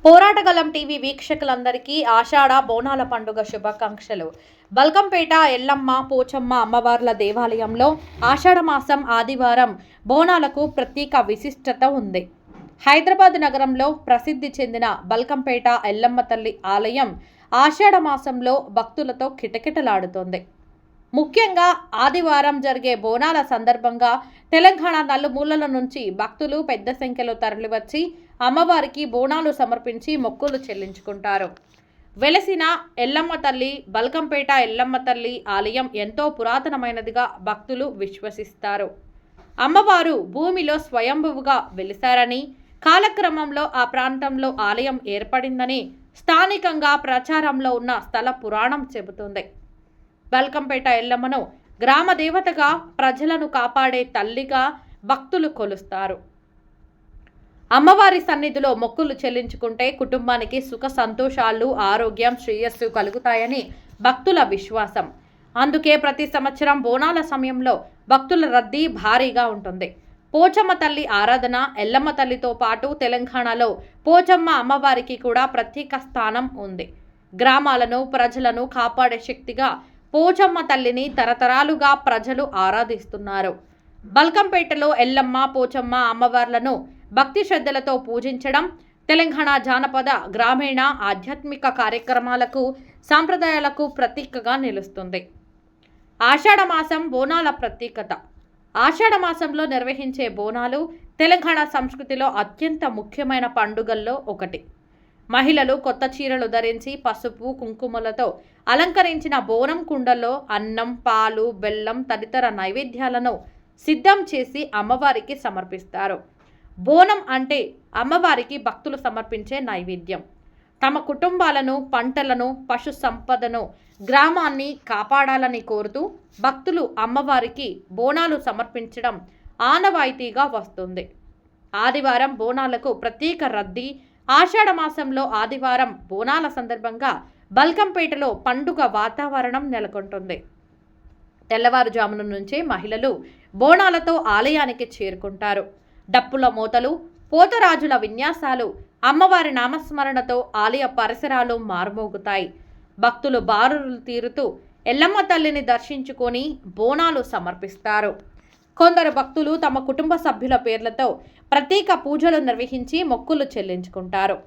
పోరాటగలం TV వీక్షకులందరికీ ఆషాఢ బోనాల పండుగ శుభాకాంక్షలు. బల్కంపేట ఎల్లమ్మ పోచమ్మ అమ్మవార్ల దేవాలయంలో ఆషాఢ మాసం ఆదివారం బోనాలకు ప్రత్యేక విశిష్టత ఉంది. హైదరాబాద్ నగరంలో ప్రసిద్ధి చెందిన బల్కంపేట ఎల్లమ్మ తల్లి ఆలయం ఆషాఢ మాసంలో భక్తులతో కిటకిటలాడుతోంది. ముఖ్యంగా ఆదివారం జరిగే బోనాల సందర్భంగా తెలంగాణ నలుమూలల నుంచి భక్తులు పెద్ద సంఖ్యలో తరలివచ్చి అమ్మవారికి బోనాలు సమర్పించి మొక్కులు చెల్లించుకుంటారు. వెలసిన ఎల్లమ్మ తల్లి బల్కంపేట ఎల్లమ్మ తల్లి ఆలయం ఎంతో పురాతనమైనదిగా భక్తులు విశ్వసిస్తారు. అమ్మవారు భూమిలో స్వయంభువుగా వెలిశారని, కాలక్రమంలో ఆ ప్రాంతంలో ఆలయం ఏర్పడిందని స్థానికంగా ప్రచారంలో ఉన్న స్థల పురాణం చెబుతుంది. బల్కంపేట ఎల్లమ్మను గ్రామ దేవతగా, ప్రజలను కాపాడే తల్లిగా భక్తులు కొలుస్తారు. అమ్మవారి సన్నిధిలో మొక్కులు చెల్లించుకుంటే కుటుంబానికి సుఖ సంతోషాలు, ఆరోగ్యం, శ్రేయస్సు కలుగుతాయని భక్తుల విశ్వాసం. అందుకే ప్రతి సంవత్సరం బోనాల సమయంలో భక్తుల రద్దీ భారీగా ఉంటుంది. పోచమ్మ తల్లి ఆరాధన ఎల్లమ్మ తల్లితో పాటు తెలంగాణలో పోచమ్మ అమ్మవారికి కూడా ప్రత్యేక స్థానం ఉంది. గ్రామాలను, ప్రజలను కాపాడే శక్తిగా పోచమ్మ తల్లిని తరతరాలుగా ప్రజలు ఆరాధిస్తున్నారు. బల్కంపేటలో ఎల్లమ్మ పోచమ్మ అమ్మవార్లను భక్తి శ్రద్ధలతో పూజించడం తెలంగాణ జానపద, గ్రామీణ, ఆధ్యాత్మిక కార్యక్రమాలకు, సాంప్రదాయాలకు ప్రతీకగా నిలుస్తుంది. ఆషాఢ మాసం బోనాల ప్రత్యేకత. ఆషాఢ మాసంలో నిర్వహించే బోనాలు తెలంగాణ సంస్కృతిలో అత్యంత ముఖ్యమైన పండుగల్లో ఒకటి. మహిళలు కొత్త చీరలు ధరించి పసుపు, కుంకుమలతో అలంకరించిన బోనం కుండల్లో అన్నం, పాలు, బెల్లం తదితర నైవేద్యాలను సిద్ధం చేసి అమ్మవారికి సమర్పిస్తారు. బోనం అంటే అమ్మవారికి భక్తులు సమర్పించే నైవేద్యం. తమ కుటుంబాలను, పంటలను, పశు సంపదను, గ్రామాన్ని కాపాడాలని కోరుతూ భక్తులు అమ్మవారికి బోనాలు సమర్పించడం ఆనవాయితీగా వస్తుంది. ఆదివారం బోనాలకు ప్రత్యేక రద్దీ. ఆషాఢ మాసంలో ఆదివారం బోనాల సందర్భంగా బల్కంపేటలో పండుగ వాతావరణం నెలకొంటుంది. తెల్లవారుజామున నుంచే మహిళలు బోనాలతో ఆలయానికి చేరుకుంటారు. డప్పుల మోతలు, పోతరాజుల విన్యాసాలు, అమ్మవారి నామస్మరణతో ఆలయ పరిసరాలు మారుమోగుతాయి. భక్తులు బారులు తీరుతూ ఎల్లమ్మ తల్లిని దర్శించుకొని బోనాలు సమర్పిస్తారు. కొందరు భక్తులు తమ కుటుంబ సభ్యుల పేర్లతో ప్రత్యేక పూజలు నిర్వహించి మొక్కులు చెల్లించుకుంటారు.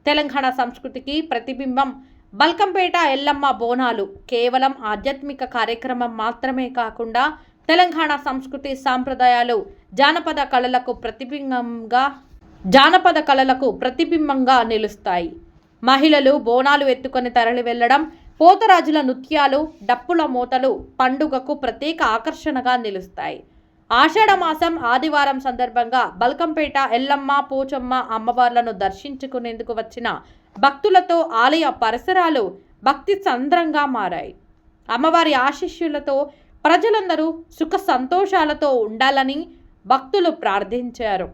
తెలంగాణ సంస్కృతికి ప్రతిబింబం బల్కంపేట ఎల్లమ్మ బోనాలు కేవలం ఆధ్యాత్మిక కార్యక్రమం మాత్రమే కాకుండా తెలంగాణ సంస్కృతి, సాంప్రదాయాలు, జానపద కళలకు ప్రతిబింబంగా నిలుస్తాయి. మహిళలు బోనాలు ఎత్తుకొని తరలి వెళ్లడం, పోతరాజుల నృత్యాలు, డప్పుల మోతలు పండుగకు ప్రత్యేక ఆకర్షణగా నిలుస్తాయి. ఆషాఢ మాసం ఆదివారం సందర్భంగా బల్కంపేట ఎల్లమ్మ పోచమ్మ అమ్మవార్లను దర్శించుకునేందుకు వచ్చిన భక్తులతో ఆలయ పరిసరాలు భక్తి సంద్రంగా మారాయి. అమ్మవారి ఆశీస్సులతో ప్రజలందరూ సుఖ సంతోషాలతో ఉండాలని భక్తులు ప్రార్థించారు.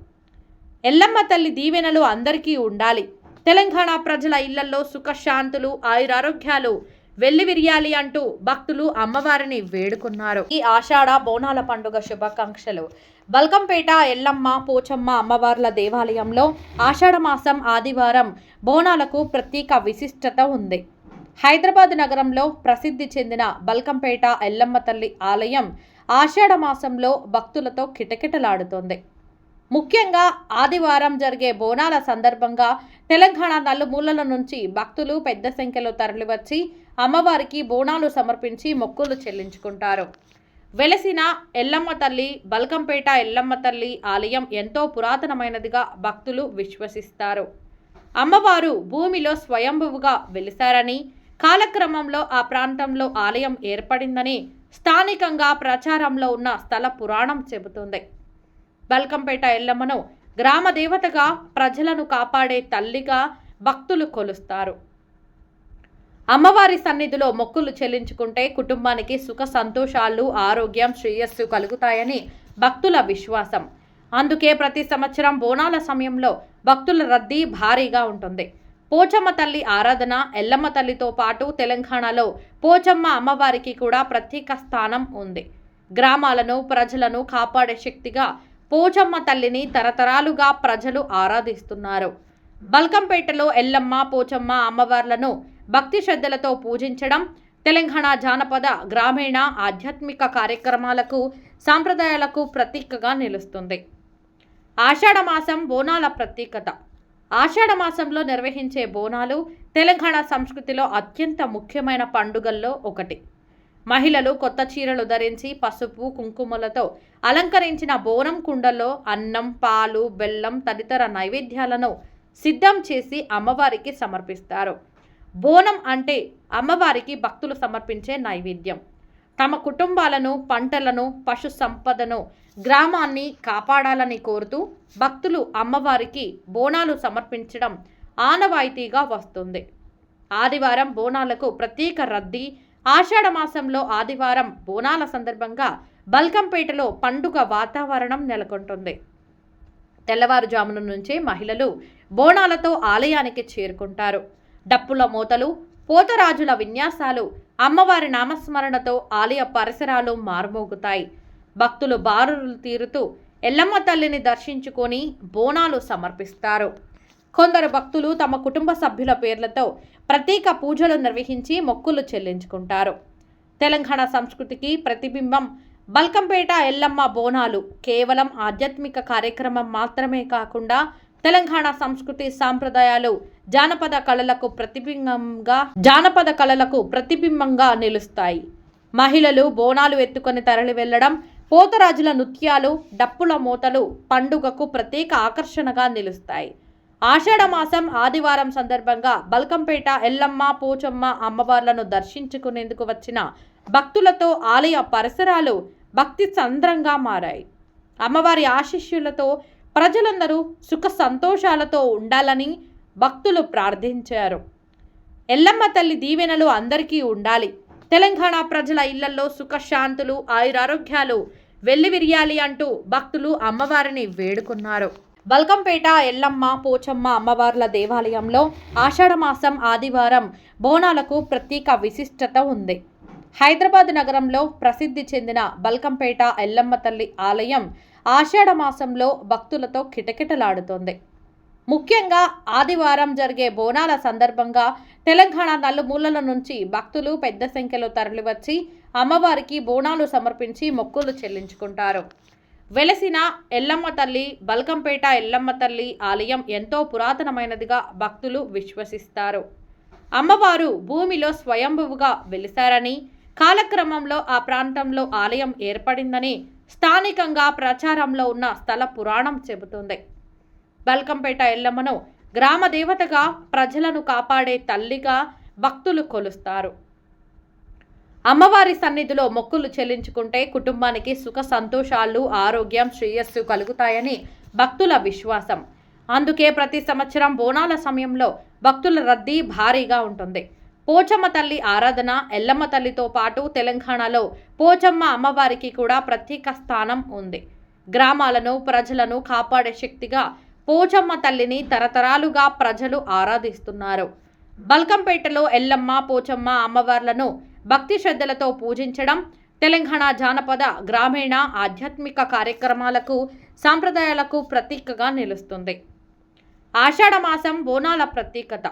ఎల్లమ్మ తల్లి దీవెనలు అందరికీ ఉండాలి. తెలంగాణ ప్రజల ఇళ్లలో సుఖశాంతులు, ఆయురారోగ్యాలు వెల్లివిరియాలి అంటూ భక్తులు అమ్మవారిని వేడుకున్నారు. ఈ ఆషాఢ బోనాల పండుగ శుభాకాంక్షలు. బల్కంపేట ఎల్లమ్మ పోచమ్మ అమ్మవార్ల దేవాలయంలో ఆషాఢ మాసం ఆదివారం బోనాలకు ప్రత్యేక విశిష్టత ఉంది. హైదరాబాద్ నగరంలో ప్రసిద్ధి చెందిన బల్కంపేట ఎల్లమ్మ తల్లి ఆలయం ఆషాఢ మాసంలో భక్తులతో కిటకిటలాడుతోంది. ముఖ్యంగా ఆదివారం జరిగే బోనాల సందర్భంగా తెలంగాణ నలుమూలల నుంచి భక్తులు పెద్ద సంఖ్యలో తరలివచ్చి అమ్మవారికి బోనాలు సమర్పించి మొక్కులు చెల్లించుకుంటారు. వెలసిన ఎల్లమ్మ తల్లి బల్కంపేట ఎల్లమ్మ తల్లి ఆలయం ఎంతో పురాతనమైనదిగా భక్తులు విశ్వసిస్తారు. అమ్మవారు భూమిలో స్వయంభువుగా వెలిశారని, కాలక్రమంలో ఆ ప్రాంతంలో ఆలయం ఏర్పడిందని స్థానికంగా ప్రచారంలో ఉన్న స్థల పురాణం చెబుతుంది. బల్కంపేట ఎల్లమ్మను గ్రామ దేవతగా, ప్రజలను కాపాడే తల్లిగా భక్తులు కొలుస్తారు. అమ్మవారి సన్నిధిలో మొక్కులు చెల్లించుకుంటే కుటుంబానికి సుఖ సంతోషాలు, ఆరోగ్యం, శ్రేయస్సు కలుగుతాయని భక్తుల విశ్వాసం. అందుకే ప్రతి సంవత్సరం బోనాల సమయంలో భక్తుల రద్దీ భారీగా ఉంటుంది. పోచమ్మ తల్లి ఆరాధన ఎల్లమ్మ తల్లితో పాటు తెలంగాణలో పోచమ్మ అమ్మవారికి కూడా ప్రత్యేక స్థానం ఉంది. గ్రామాలను, ప్రజలను కాపాడే శక్తిగా పోచమ్మ తల్లిని తరతరాలుగా ప్రజలు ఆరాధిస్తున్నారు. బల్కంపేటలో ఎల్లమ్మ పోచమ్మ అమ్మవార్లను భక్తి శ్రద్ధలతో పూజించడం తెలంగాణ జానపద గ్రామీణ ఆధ్యాత్మిక కార్యక్రమాలకు సాంప్రదాయాలకు ప్రతీకగా నిలుస్తుంది. ఆషాఢమాసం బోనాల ప్రత్యేకత. ఆషాఢమాసంలో నిర్వహించే బోనాలు తెలంగాణ సంస్కృతిలో అత్యంత ముఖ్యమైన పండుగల్లో ఒకటి. మహిళలు కొత్త చీరలు ధరించి పసుపు కుంకుమలతో అలంకరించిన బోనం కుండల్లో అన్నం, పాలు, బెల్లం తదితర నైవేద్యాలను సిద్ధం చేసి అమ్మవారికి సమర్పిస్తారు. బోనం అంటే అమ్మవారికి భక్తులు సమర్పించే నైవేద్యం. తమ కుటుంబాలను, పంటలను, పశు సంపదను, గ్రామాన్ని కాపాడాలని కోరుతూ భక్తులు అమ్మవారికి బోనాలు సమర్పించడం ఆనవాయితీగా వస్తుంది. ఆదివారం బోనాలకు ప్రత్యేక రద్దీ. ఆషాఢమాసంలో ఆదివారం బోనాల సందర్భంగా బల్కంపేటలో పండుగ వాతావరణం నెలకొంటుంది. తెల్లవారుజామున నుంచే మహిళలు బోనాలతో ఆలయానికి చేరుకుంటారు. డప్పుల మోతలు, పోతరాజుల విన్యాసాలు, అమ్మవారి నామస్మరణతో ఆలయ పరిసరాలు మార్మోగుతాయి. భక్తులు బారులు తీరుతూ ఎల్లమ్మ తల్లిని దర్శించుకొని బోనాలు సమర్పిస్తారు. కొందరు భక్తులు తమ కుటుంబ సభ్యుల పేర్లతో ప్రత్యేక పూజలు నిర్వహించి మొక్కులు చెల్లించుకుంటారు. తెలంగాణ సంస్కృతికి ప్రతిబింబం బల్కంపేట ఎల్లమ్మ బోనాలు కేవలం ఆధ్యాత్మిక కార్యక్రమం మాత్రమే కాకుండా తెలంగాణ సంస్కృతి సాంప్రదాయాలు జానపద కళలకు ప్రతిబింబంగా నిలుస్తాయి. మహిళలు బోనాలు ఎత్తుకొని తరలి వెళ్లడం, పోతరాజుల నృత్యాలు, డప్పుల మోతలు పండుగకు ప్రత్యేక ఆకర్షణగా నిలుస్తాయి. ఆషాఢమాసం ఆదివారం సందర్భంగా బల్కంపేట ఎల్లమ్మ పోచమ్మ అమ్మవార్లను దర్శించుకునేందుకు వచ్చిన భక్తులతో ఆలయ పరిసరాలు భక్తి సంద్రంగా మారాయి. అమ్మవారి ఆశీస్సులతో ప్రజలందరూ సుఖ సంతోషాలతో ఉండాలని భక్తులు ప్రార్థించారు. ఎల్లమ్మ తల్లి దీవెనలు అందరికీ ఉండాలి. తెలంగాణ ప్రజల ఇళ్లలో సుఖశాంతులు, ఆయురారోగ్యాలు వెల్లివిరియాలి అంటూ భక్తులు అమ్మవారిని వేడుకున్నారు. బల్కంపేట ఎల్లమ్మ పోచమ్మ అమ్మవార్ల దేవాలయంలో ఆషాఢమాసం ఆదివారం బోనాలకు ప్రత్యేక విశిష్టత ఉంది. హైదరాబాద్ నగరంలో ప్రసిద్ధి చెందిన బల్కంపేట ఎల్లమ్మ తల్లి ఆలయం ఆషాఢమాసంలో భక్తులతో కిటకిటలాడుతోంది. ముఖ్యంగా ఆదివారం జరిగే బోనాల సందర్భంగా తెలంగాణ నలుమూలల నుంచి భక్తులు పెద్ద సంఖ్యలో తరలివచ్చి అమ్మవారికి బోనాలు సమర్పించి మొక్కులు చెల్లించుకుంటారు. వెలసిన ఎల్లమ్మ తల్లి బల్కంపేట ఎల్లమ్మ తల్లి ఆలయం ఎంతో పురాతనమైనదిగా భక్తులు విశ్వసిస్తారు. అమ్మవారు భూమిలో స్వయంభువుగా వెలిశారని, కాలక్రమంలో ఆ ప్రాంతంలో ఆలయం ఏర్పడిందని స్థానికంగా ప్రచారంలో ఉన్న స్థల పురాణం చెబుతుంది. బల్కంపేట ఎల్లమ్మను గ్రామ దేవతగా, ప్రజలను కాపాడే తల్లిగా భక్తులు కొలుస్తారు. అమ్మవారి సన్నిధిలో మొక్కులు చెల్లించుకుంటే కుటుంబానికి సుఖ సంతోషాలు, ఆరోగ్యం, శ్రేయస్సు కలుగుతాయని భక్తుల విశ్వాసం. అందుకే ప్రతి సంవత్సరం బోనాల సమయంలో భక్తుల రద్దీ భారీగా ఉంటుంది. పోచమ్మ తల్లి ఆరాధన ఎల్లమ్మ తల్లితో పాటు తెలంగాణలో పోచమ్మ అమ్మవారికి కూడా ప్రత్యేక స్థానం ఉంది. గ్రామాలను, ప్రజలను కాపాడే శక్తిగా పోచమ్మ తల్లిని తరతరాలుగా ప్రజలు ఆరాధిస్తున్నారు. బల్కంపేటలో ఎల్లమ్మ పోచమ్మ అమ్మవార్లను భక్తి శ్రద్ధలతో పూజించడం తెలంగాణ జానపద గ్రామీణ ఆధ్యాత్మిక కార్యక్రమాలకు సాంప్రదాయాలకు ప్రతీకగా నిలుస్తుంది. ఆషాఢమాసం బోనాల ప్రత్యేకత.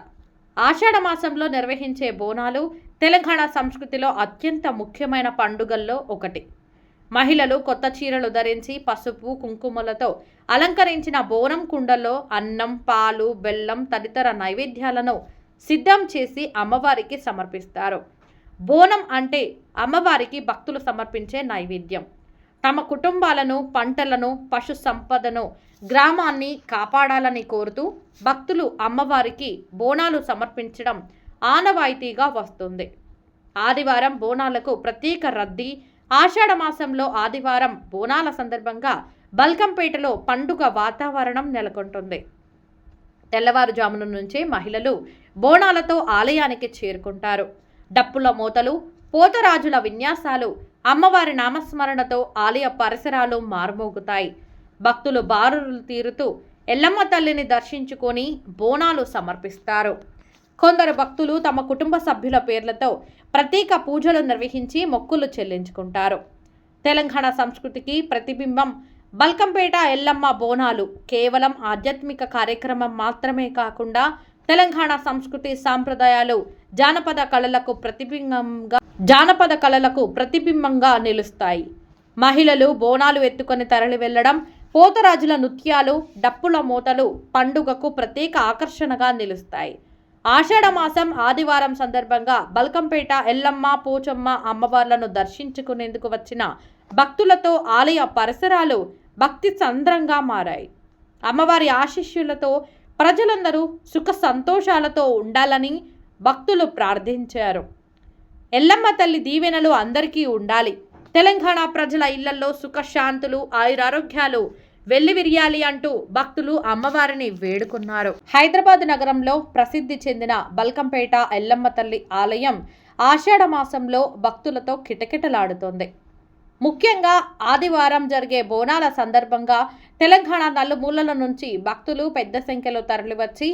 ఆషాఢమాసంలో నిర్వహించే బోనాలు తెలంగాణ సంస్కృతిలో అత్యంత ముఖ్యమైన పండుగల్లో ఒకటి. మహిళలు కొత్త చీరలు ధరించి పసుపు కుంకుమలతో అలంకరించిన బోనం కుండల్లో అన్నం, పాలు, బెల్లం తదితర నైవేద్యాలను సిద్ధం చేసి అమ్మవారికి సమర్పిస్తారు. బోనం అంటే అమ్మవారికి భక్తులు సమర్పించే నైవేద్యం. తమ కుటుంబాలను, పంటలను, పశు సంపదను, గ్రామాన్ని కాపాడాలని కోరుతూ భక్తులు అమ్మవారికి బోనాలు సమర్పించడం ఆనవాయితీగా వస్తుంది. ఆదివారం బోనాలకు ప్రత్యేక రద్దీ. ఆషాఢమాసంలో ఆదివారం బోనాల సందర్భంగా బల్కంపేటలో పండుగ వాతావరణం నెలకొంటుంది. తెల్లవారుజామున నుంచే మహిళలు బోనాలతో ఆలయానికి చేరుకుంటారు. డప్పుల మోతలు, పోతరాజుల విన్యాసాలు, అమ్మవారి నామస్మరణతో ఆలయ పరిసరాలు మార్మోగుతాయి. భక్తులు బారులు తీరుతూ ఎల్లమ్మ తల్లిని దర్శించుకొని బోనాలు సమర్పిస్తారు. కొందరు భక్తులు తమ కుటుంబ సభ్యుల పేర్లతో ప్రత్యేక పూజలు నిర్వహించి మొక్కులు చెల్లించుకుంటారు. తెలంగాణ సంస్కృతికి ప్రతిబింబం బల్కంపేట ఎల్లమ్మ బోనాలు కేవలం ఆధ్యాత్మిక కార్యక్రమం మాత్రమే కాకుండా తెలంగాణ సంస్కృతి సాంప్రదాయాలు జానపద కళలకు ప్రతిబింబంగా నిలుస్తాయి. మహిళలు బోనాలు ఎత్తుకొని తరలి వెళ్లడం, పోతరాజుల నృత్యాలు, డప్పుల మోతలు పండుగకు ప్రత్యేక ఆకర్షణగా నిలుస్తాయి. ఆషాఢ మాసం ఆదివారం సందర్భంగా బల్కంపేట ఎల్లమ్మ పోచమ్మ అమ్మవార్లను దర్శించుకునేందుకు వచ్చిన భక్తులతో ఆలయ పరిసరాలు భక్తి సంద్రంగా మారాయి. అమ్మవారి ఆశీస్సులతో ప్రజలందరూ సుఖ సంతోషాలతో ఉండాలని భక్తులు ప్రార్థించారు. ఎల్లమ్మ తల్లి దీవెనలు అందరికీ ఉండాలి. తెలంగాణ ప్రజల ఇళ్లలో సుఖశాంతులు ఆయురారోగ్యాలు వెల్లివిరియాలి అంటూ భక్తులు అమ్మవారిని వేడుకున్నారు. హైదరాబాద్ నగరంలో ప్రసిద్ధి చెందిన బల్కంపేట ఎల్లమ్మ తల్లి ఆలయం ఆషాఢ మాసంలో భక్తులతో కిటకిటలాడుతోంది. ముఖ్యంగా ఆదివారం జరిగే బోనాల సందర్భంగా తెలంగాణ నలుమూలల నుంచి భక్తులు పెద్ద సంఖ్యలో తరలివచ్చి